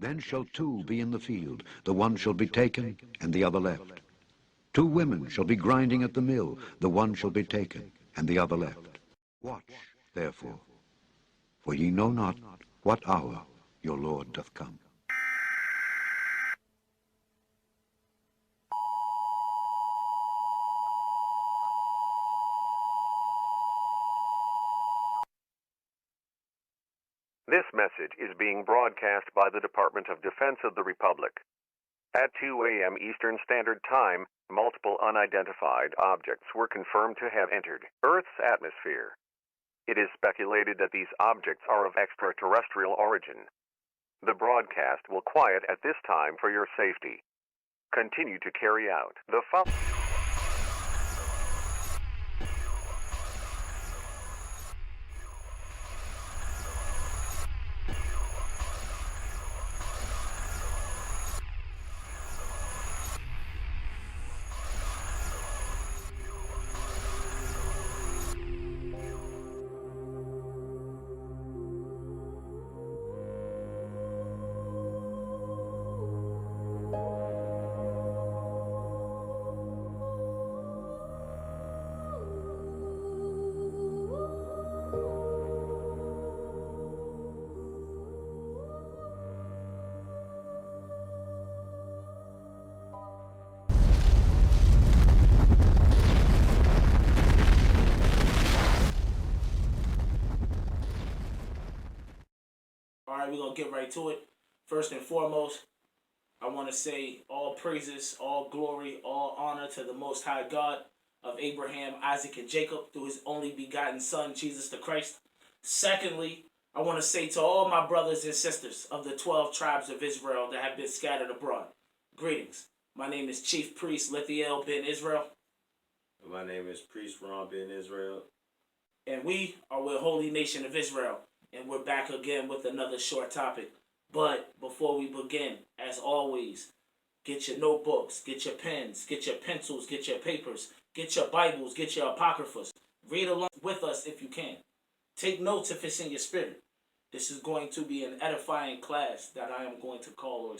Then shall two be in the field, the one shall be taken, and the other left. Two women shall be grinding at the mill, the one shall be taken, and the other left. Watch, therefore, for ye know not what hour your Lord doth come. This message is being broadcast by the Department of Defense of the Republic. At 2 a.m. Eastern Standard Time, multiple unidentified objects were confirmed to have entered Earth's atmosphere. It is speculated that these objects are of extraterrestrial origin. The broadcast will quiet at this time for your safety. Continue to carry out the following. Alright, we're going to get right to it. First and foremost, I want to say all praises, all glory, all honor to the Most High God of Abraham, Isaac, and Jacob through his only begotten Son, Jesus the Christ. Secondly, I want to say to all my brothers and sisters of the 12 tribes of Israel that have been scattered abroad, greetings. My name is Chief Priest Lithiel ben Israel. My name is Priest Ron ben Israel. And we are with Holy Nation of Israel. And we're back again with another short topic. But before we begin, as always, get your notebooks, get your pens, get your pencils, get your papers, get your Bibles, get your Apocryphas. Read along with us if you can. Take notes if it's in your spirit. This is going to be an edifying class that I am going to call,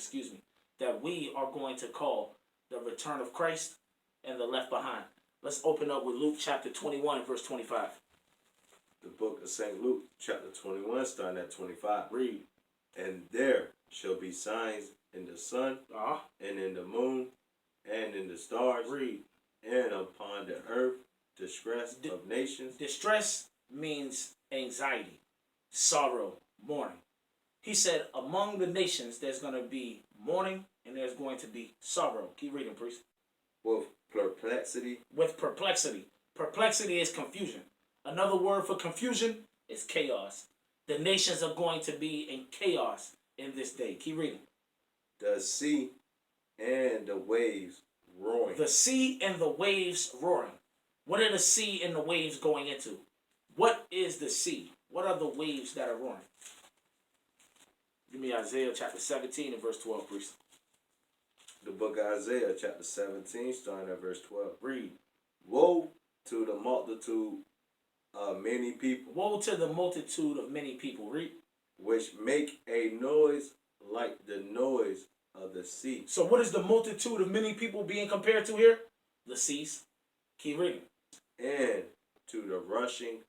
that we are going to call the Return of Christ and the Left Behind. Let's open up with Luke chapter 21, verse 25. The book of St. Luke, chapter 21, starting at 25. Read. And there shall be signs in the sun, and in the moon, and in the stars. Read. And upon the earth, distress of nations. Distress means anxiety, sorrow, mourning. He said, among the nations, there's going to be mourning, and there's going to be sorrow. Keep reading, priest. With perplexity. With perplexity. Perplexity is confusion. Another word for confusion is chaos. The nations are going to be in chaos in this day. Keep reading. The sea and the waves roaring. The sea and the waves roaring. What are the sea and the waves going into? What is the sea? What are the waves that are roaring? Give me Isaiah chapter 17 and verse 12, priest. The book of Isaiah chapter 17, starting at verse 12. Read. Woe to the multitude of many people. Woe to the multitude of many people. Read. Which make a noise like the noise of the sea. So what is the multitude of many people being compared to here? The seas. Keep reading. And to the rushing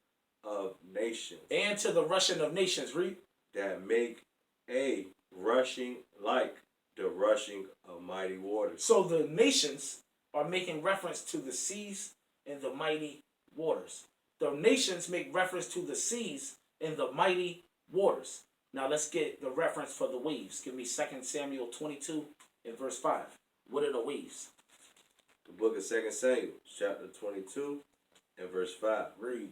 of nations. And to the rushing of nations. Read. That make a rushing like the rushing of mighty waters. So the nations are making reference to the seas and the mighty waters. The nations make reference to the seas and the mighty waters. Now let's get the reference for the waves. Give me 2 Samuel 22 and verse 5. What are the waves? The book of 2 Samuel, chapter 22 and verse 5. Read.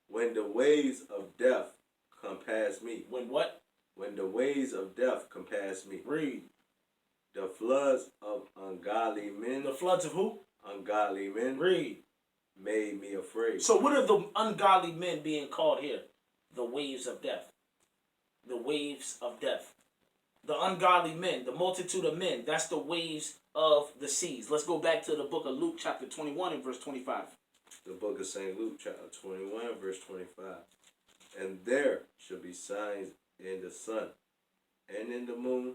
When the waves of death compass me. When what? When the waves of death compass me. Read. The floods of ungodly men. The floods of who? Ungodly men. Read. Made me afraid. So what are the ungodly men being called here? The waves of death. The waves of death. The ungodly men, the multitude of men, that's the waves of the seas. Let's go back to the book of Luke chapter 21 and verse 25. The book of St. Luke chapter 21 verse 25. And there shall be signs in the sun, and in the moon,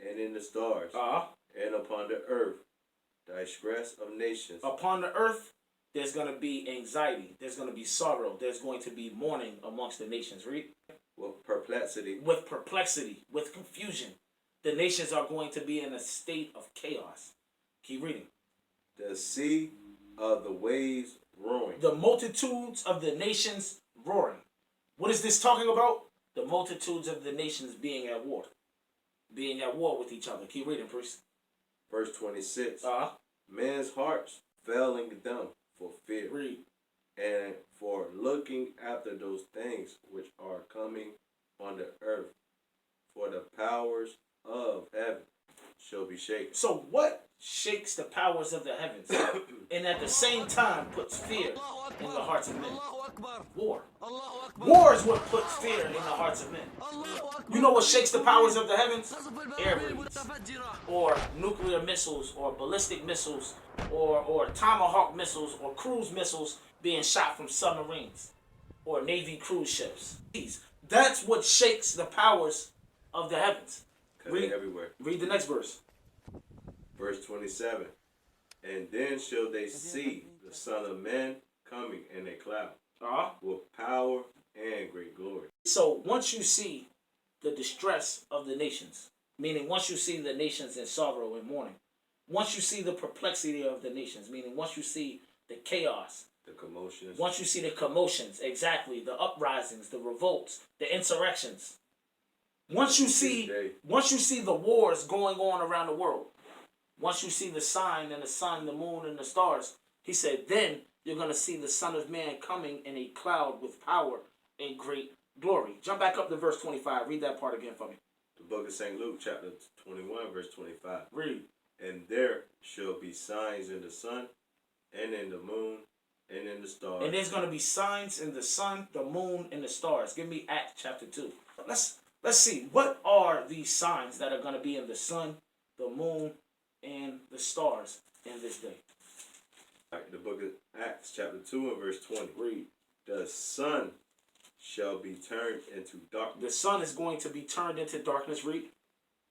and in the stars, and upon the earth, distress of nations. Upon the earth, there's going to be anxiety. There's going to be sorrow. There's going to be mourning amongst the nations. Read. With perplexity. With perplexity. With confusion. The nations are going to be in a state of chaos. Keep reading. The sea of the waves roaring. The multitudes of the nations roaring. What is this talking about? The multitudes of the nations being at war. Being at war with each other. Keep reading, priest. Verse 26. Men's hearts failing them for fear. Read. And for looking after those things which are coming on the earth. For the powers of heaven shall be shaken. So what shakes the powers of the heavens and at the same time puts fear in the hearts of men? War. War is what puts fear in the hearts of men. You know what shakes the powers of the heavens? Air raids, or nuclear missiles, or ballistic missiles, or tomahawk missiles, or cruise missiles being shot from submarines, or Navy cruise ships. That's what shakes the powers of the heavens. Read everywhere. Read the next verse. Verse 27. And then shall they see the Son of Man coming in a cloud with power and great glory. So once you see the distress of the nations, meaning once you see the nations in sorrow and mourning, once you see the perplexity of the nations, meaning once you see the chaos, the commotions, once you see the commotions, exactly, the uprisings, the revolts, the insurrections, once you see the wars going on around the world, once you see the sign and the sun, the moon, and the stars, he said, then you're going to see the Son of Man coming in a cloud with power and great glory. Jump back up to verse 25. Read that part again for me. The book of St. Luke, chapter 21, verse 25. Read. And there shall be signs in the sun, and in the moon, and in the stars. And there's going to be signs in the sun, the moon, and the stars. Give me Acts chapter 2. Let's see. What are these signs that are going to be in the sun, the moon, and the stars in this day? All right, the book of Acts, chapter 2 and verse 20. Read. The sun shall be turned into darkness. The sun is going to be turned into darkness. Read.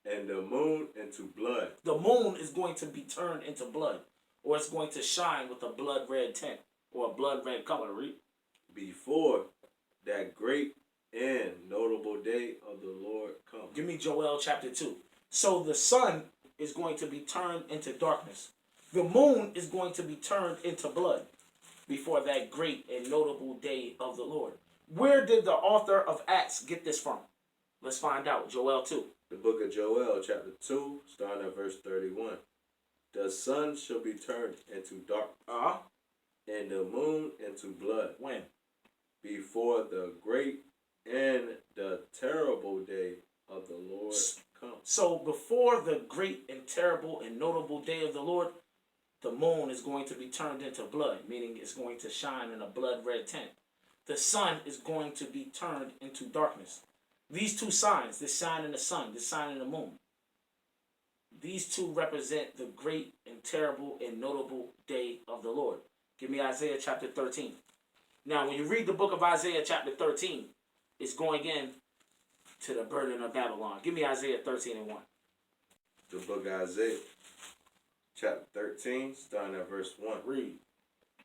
And the moon into blood. The moon is going to be turned into blood. Or it's going to shine with a blood red tint. Or a blood red color. Read. Before that great and notable day of the Lord comes. Give me Joel chapter 2. So the sun is going to be turned into darkness. The moon is going to be turned into blood before that great and notable day of the Lord. Where did the author of Acts get this from? Let's find out. Joel 2. The book of Joel, chapter 2, starting at verse 31. The sun shall be turned into darkness, and the moon into blood. When? Before the great and the terrible day of the Lord comes. So before the great and terrible and notable day of the Lord, the moon is going to be turned into blood, meaning it's going to shine in a blood red tint. The sun is going to be turned into darkness. These two signs, this sign in the sun, this sign in the moon, these two represent the great and terrible and notable day of the Lord. Give me Isaiah chapter 13. Now, when you read the book of Isaiah chapter 13, it's going in to the burden of Babylon. Give me Isaiah 13 and 1. The book of Isaiah, chapter 13, starting at verse 1. Read.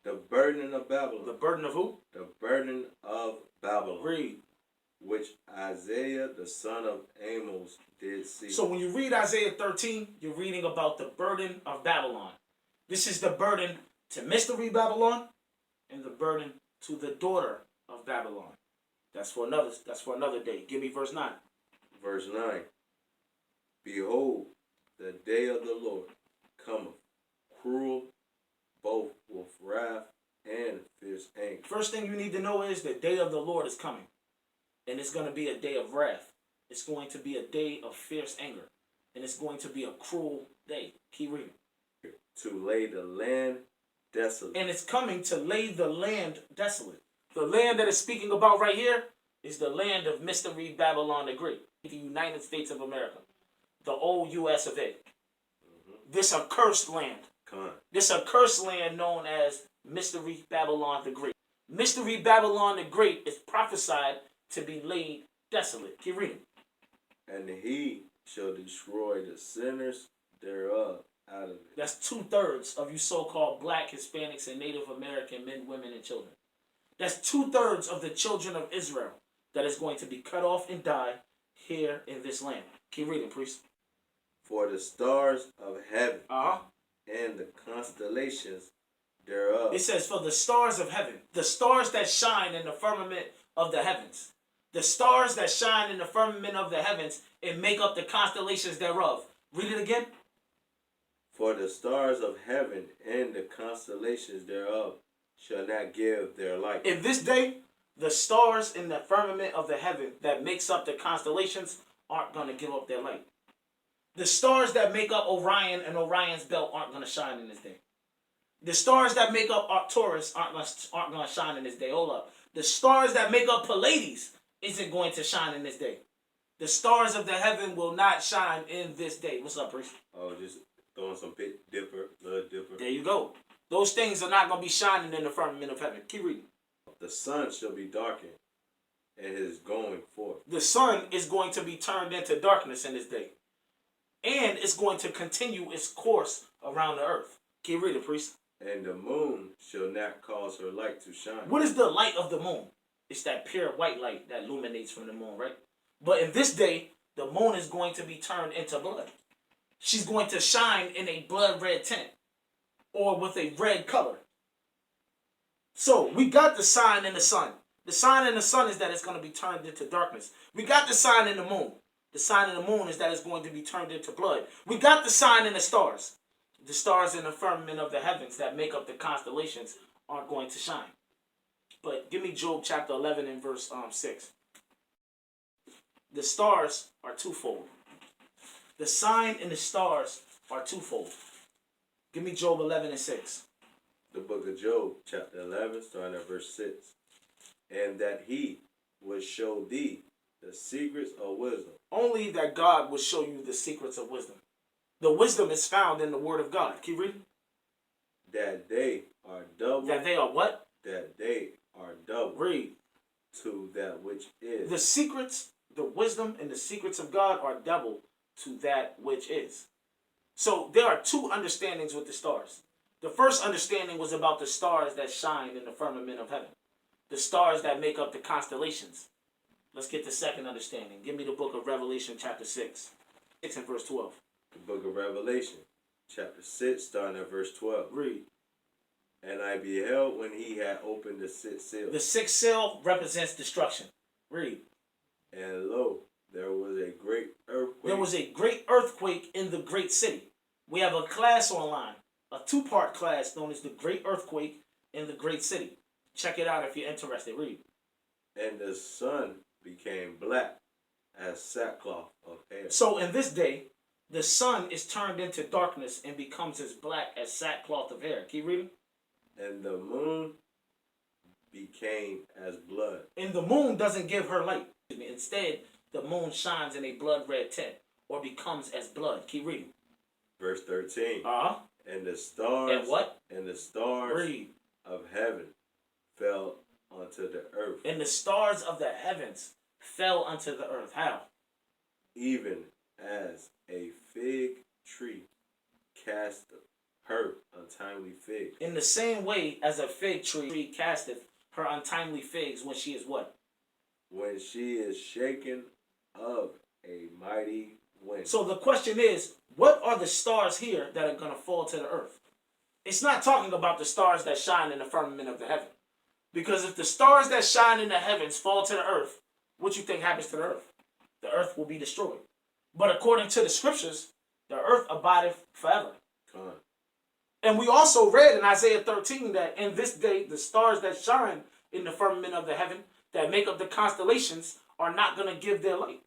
The burden of Babylon. The burden of who? The burden of Babylon. Read. Which Isaiah, the son of Amos, did see. So when you read Isaiah 13, you're reading about the burden of Babylon. This is the burden to Mystery Babylon and the burden to the daughter of Babylon. That's for another day. Give me verse 9. Verse 9. Behold, the day of the Lord cometh, cruel, both with wrath and fierce anger. First thing you need to know is the day of the Lord is coming. And it's going to be a day of wrath. It's going to be a day of fierce anger. And it's going to be a cruel day. Keep reading. To lay the land desolate. And it's coming to lay the land desolate. The land that it's speaking about right here is the land of Mystery Babylon the Great. The United States of America. The old U.S. of A. This accursed land. This accursed land known as Mystery Babylon the Great. Mystery Babylon the Great is prophesied to be laid desolate. Keep reading. And he shall destroy the sinners thereof out of it. That's 2/3 of you so-called black, Hispanics, and Native American men, women, and children. That's 2/3 of the children of Israel that is going to be cut off and die here in this land. Keep reading, priest. For the stars of heaven Uh-huh. and the constellations thereof. It says, for the stars of heaven, the stars that shine in the firmament of the heavens. The stars that shine in the firmament of the heavens and make up the constellations thereof. Read it again. For the stars of heaven and the constellations thereof shall not give their light. In this day, the stars in the firmament of the heaven that makes up the constellations aren't going to give up their light. The stars that make up Orion and Orion's belt aren't going to shine in this day. The stars that make up Arcturus aren't going to shine in this day. Hold up. The stars that make up Pleiades isn't going to shine in this day. The stars of the heaven will not shine in this day. What's up, priest? Oh, just throwing some bit dipper, blood dipper. There you go. Those things are not going to be shining in the firmament of heaven. Keep reading. The sun shall be darkened and his going forth. The sun is going to be turned into darkness in this day. And it's going to continue its course around the earth. Keep reading, priest. And the moon shall not cause her light to shine. What is the light of the moon? It's that pure white light that illuminates from the moon, right? But in this day, the moon is going to be turned into blood. She's going to shine in a blood red tint or with a red color. So we got the sign in the sun. The sign in the sun is that it's going to be turned into darkness. We got the sign in the moon. The sign in the moon is that it's going to be turned into blood. We got the sign in the stars. The stars in the firmament of the heavens that make up the constellations aren't going to shine. But give me Job chapter 11 and verse 6. The stars are twofold. The sign and the stars are twofold. Give me Job 11 and 6. The book of Job, chapter 11, starting at verse 6. And that he would show thee the secrets of wisdom. Only that God will show you the secrets of wisdom. The wisdom is found in the word of God. Keep reading. That they are double. That they are what? That they are double. Read. To that which is. The secrets, the wisdom, and the secrets of God are double to that which is. So there are two understandings with the stars. The first understanding was about the stars that shine in the firmament of heaven. The stars that make up the constellations. Let's get the second understanding. Give me the book of Revelation chapter 6. 6 and verse 12. The book of Revelation, chapter 6, starting at verse 12. Read. And I beheld when he had opened the sixth seal. The sixth seal represents destruction. Read. And lo, there was a great earthquake. There was a great earthquake in the great city. We have a class online, a two-part class known as the Great Earthquake in the Great City. Check it out if you're interested. Read. And the sun became black as sackcloth of hair. So in this day, the sun is turned into darkness and becomes as black as sackcloth of hair. Keep reading. And the moon became as blood. And the moon doesn't give her light. Instead, the moon shines in a blood red tint or becomes as blood. Keep reading. Verse 13. Uh-huh. And the stars. And what? And the stars Read. of heaven fell onto the earth. And the stars of the heavens fell unto the earth. How? Even as a fig tree casteth her untimely figs. In the same way as a fig tree casteth her untimely figs when she is what? When she is shaken of a mighty wind. So the question is, what are the stars here that are going to fall to the earth? It's not talking about the stars that shine in the firmament of the heaven. Because if the stars that shine in the heavens fall to the earth, what you think happens to the earth? The earth will be destroyed. But according to the scriptures, the earth abideth forever. Come on. And we also read in Isaiah 13 that in this day, the stars that shine in the firmament of the heaven, that make up the constellations, are not going to give their light.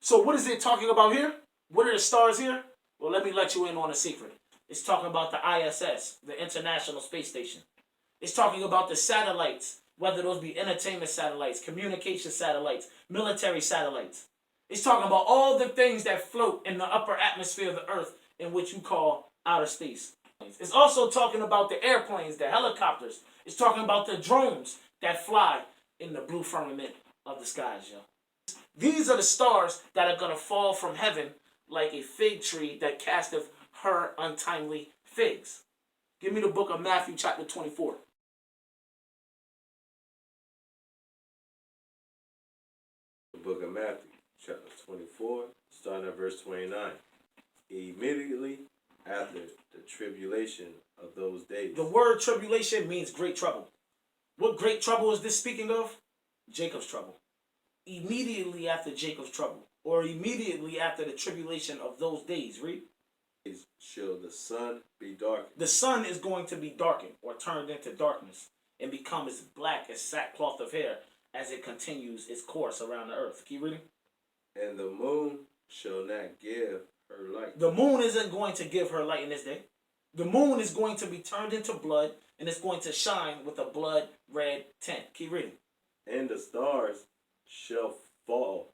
So what is it talking about here? What are the stars here? Well, let me let you in on a secret. It's talking about the ISS, the International Space Station. It's talking about the satellites, whether those be entertainment satellites, communication satellites, military satellites. It's talking about all the things that float in the upper atmosphere of the earth in which you call outer space. It's also talking about the airplanes, the helicopters. It's talking about the drones that fly in the blue firmament of the skies, yo. These are the stars that are going to fall from heaven like a fig tree that casteth her untimely figs. Give me the book of Matthew chapter 24. The book of Matthew, chapter 24, starting at verse 29. Immediately after the tribulation of those days. The word tribulation means great trouble. What great trouble is this speaking of? Jacob's trouble. Immediately after Jacob's trouble, or immediately after the tribulation of those days, read. Shall the sun be darkened. The sun is going to be darkened or turned into darkness and become as black as sackcloth of hair as it continues its course around the earth. Keep reading. And the moon shall not give her light. The moon isn't going to give her light in this day. The moon is going to be turned into blood and it's going to shine with a blood red tint. Keep reading. And the stars shall fall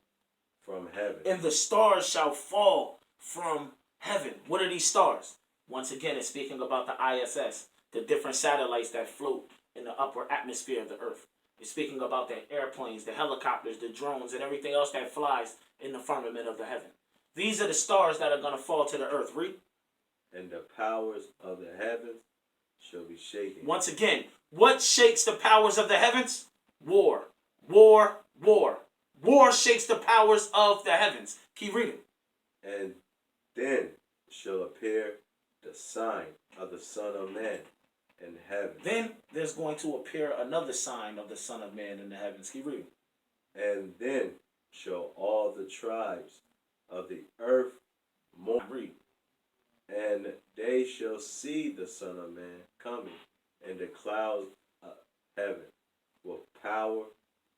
from heaven. And the stars shall fall from heaven. What are these stars? Once again, it's speaking about the ISS, the different satellites that float in the upper atmosphere of the earth. It's speaking about the airplanes, the helicopters, the drones, and everything else that flies in the firmament of the heaven. These are the stars that are going to fall to the earth. Read. And the powers of the heavens shall be shaken. Once again, what shakes the powers of the heavens? War. War. War. War shakes the powers of the heavens. Keep reading. And then shall appear the sign of the Son of Man in heaven. Then there's going to appear another sign of the Son of Man in the heavens. Keep reading. And then shall all the tribes of the earth mourn. Read. And they shall see the Son of Man coming in the clouds of heaven with power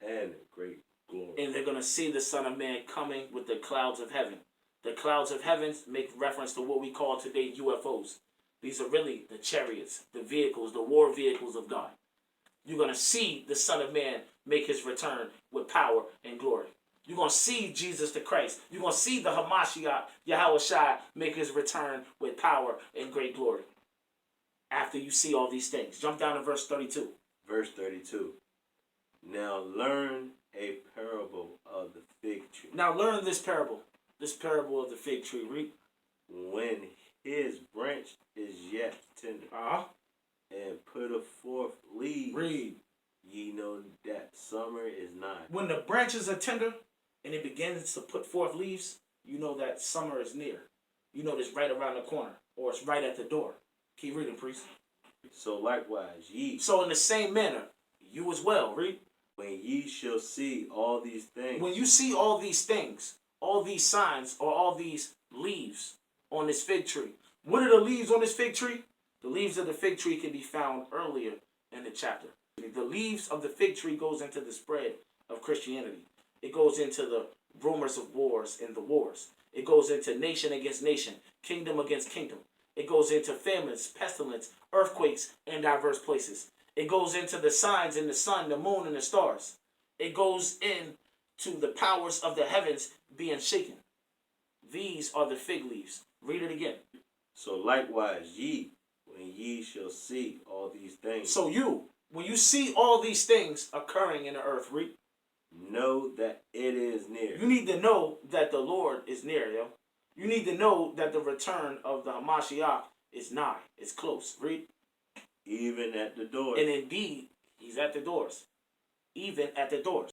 and great glory. And they're going to see the Son of Man coming with the clouds of heaven. The clouds of heaven make reference to what we call today UFOs. These are really the chariots, the vehicles, the war vehicles of God. You're going to see the Son of Man make his return with power and glory. You're going to see Jesus the Christ. You're going to see the Hamashiach, Yahushua, make his return with power and great glory. After you see all these things. Jump down to verse 32. Verse 32. Now learn a parable of the fig tree. Now learn this parable of the fig tree. Read. When his branch is yet tender, and putteth forth leaves, Read. ye know that summer is nigh. When the branches are tender and it begins to put forth leaves, you know that summer is near. You know it's right around the corner, or it's right at the door. Keep reading, priest. So likewise ye. So in the same manner, you as well. Read. When ye shall see all these things. When you see all these things, all these signs, or all these leaves on this fig tree. What are the leaves on this fig tree? The leaves of the fig tree can be found earlier in the chapter. The leaves of the fig tree goes into the spread of Christianity. It goes into the rumors of wars and the wars. It goes into nation against nation, kingdom against kingdom. It goes into famines, pestilence, earthquakes, and diverse places. It goes into the signs in the sun, the moon, and the stars. It goes into the powers of the heavens being shaken. These are the fig leaves. Read it again. So likewise ye, when ye shall see all these things. So when you see all these things occurring in the earth, read. Know that it is near. You need to know that the Lord is near, yo. You need to know that the return of the Hamashiach is nigh. It's close. Read. Even at the doors. And indeed, he's at the doors. Even at the doors.